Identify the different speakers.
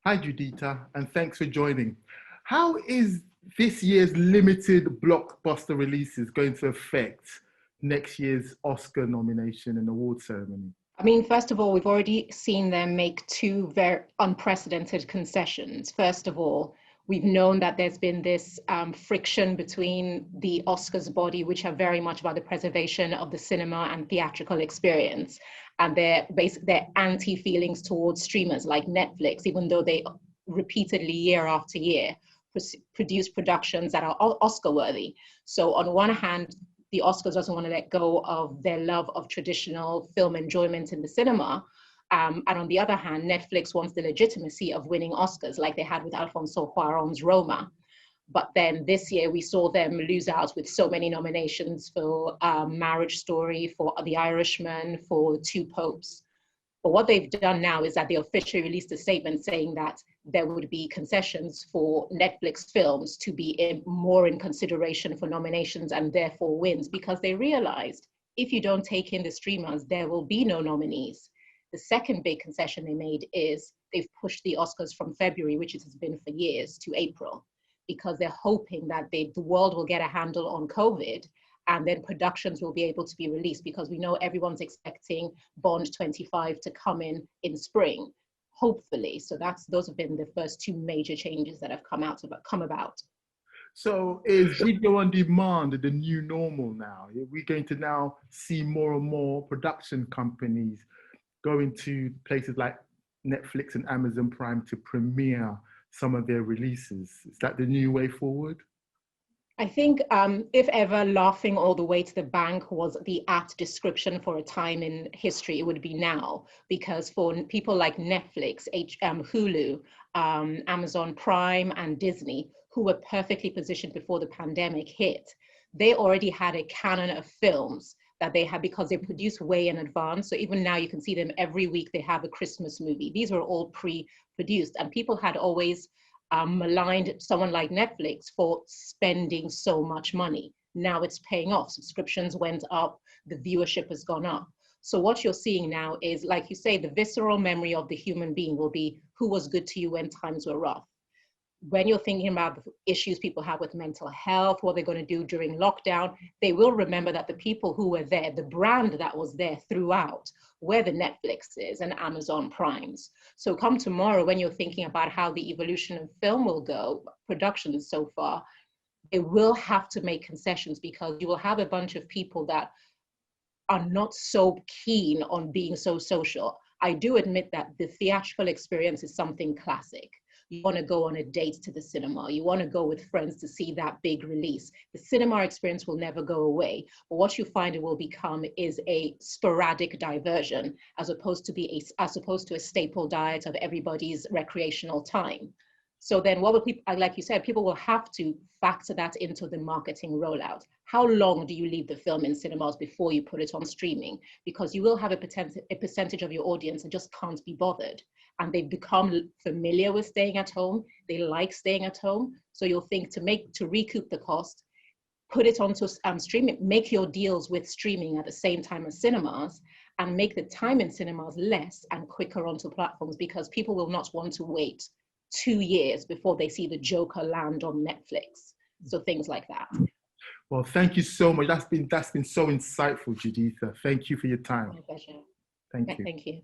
Speaker 1: Hi, Judita, and thanks for joining. How is this year's limited blockbuster releases going to affect next year's Oscar nomination and award ceremony?
Speaker 2: I mean, first of all, we've already seen them make two very unprecedented concessions. First of all, we've known that there's been this friction between the Oscars body, which are very much about the preservation of the cinema and theatrical experience, and their anti-feelings towards streamers like Netflix, even though they repeatedly, year after year, produce productions that are Oscar worthy. So on one hand, the Oscars doesn't want to let go of their love of traditional film enjoyment in the cinema. And on the other hand, Netflix wants the legitimacy of winning Oscars like they had with Alfonso Cuarón's Roma. But then this year we saw them lose out with so many nominations for Marriage Story, for The Irishman, for Two Popes. But what they've done now is that they officially released a statement saying that there would be concessions for Netflix films to be more in consideration for nominations and therefore wins, because they realized if you don't take in the streamers, there will be no nominees. The second big concession they made is they've pushed the Oscars from February, which it has been for years, to April, because they're hoping that the world will get a handle on COVID and then productions will be able to be released, because we know everyone's expecting Bond 25 to come in spring, hopefully. So those have been the first two major changes that have come about.
Speaker 1: So is video on demand the new normal now? Are we going to now see more and more production companies going to places like Netflix and Amazon Prime to premiere some of their releases? Is that the new way forward?
Speaker 2: I think if ever laughing all the way to the bank was the apt description for a time in history, it would be now. Because for people like Netflix, Hulu, Amazon Prime, and Disney, who were perfectly positioned before the pandemic hit, they already had a canon of films that they had because they produce way in advance. So even now you can see them every week, they have a Christmas movie. These were all pre-produced, and people had always maligned someone like Netflix for spending so much money. Now it's paying off. Subscriptions went up, the viewership has gone up. So what you're seeing now is, like you say, the visceral memory of the human being will be who was good to you when times were rough. When you're thinking about the issues people have with mental health, what they're going to do during lockdown, they will remember that the people who were there, the brand that was there throughout, were the Netflixes and Amazon Primes. So come tomorrow, when you're thinking about how the evolution of film will go, productions so far, they will have to make concessions, because you will have a bunch of people that are not so keen on being so social. I do admit that the theatrical experience is something classic. You want to go on a date to the cinema. You want to go with friends to see that big release. The cinema experience will never go away. But what you find it will become is a sporadic diversion, as opposed to a staple diet of everybody's recreational time. So then what will people, like you said, people will have to factor that into the marketing rollout. How long do you leave the film in cinemas before you put it on streaming? Because you will have a percentage of your audience that just can't be bothered. And they've become familiar with staying at home. They like staying at home. So you'll think to recoup the cost, put it onto streaming, make your deals with streaming at the same time as cinemas, and make the time in cinemas less and quicker onto platforms, because people will not want to wait 2 years before they see the Joker land on Netflix. So things like that.
Speaker 1: Well, thank you so much. That's been so insightful, Judita. Thank you for your time.
Speaker 2: My pleasure.
Speaker 1: Thank you.
Speaker 2: Thank you.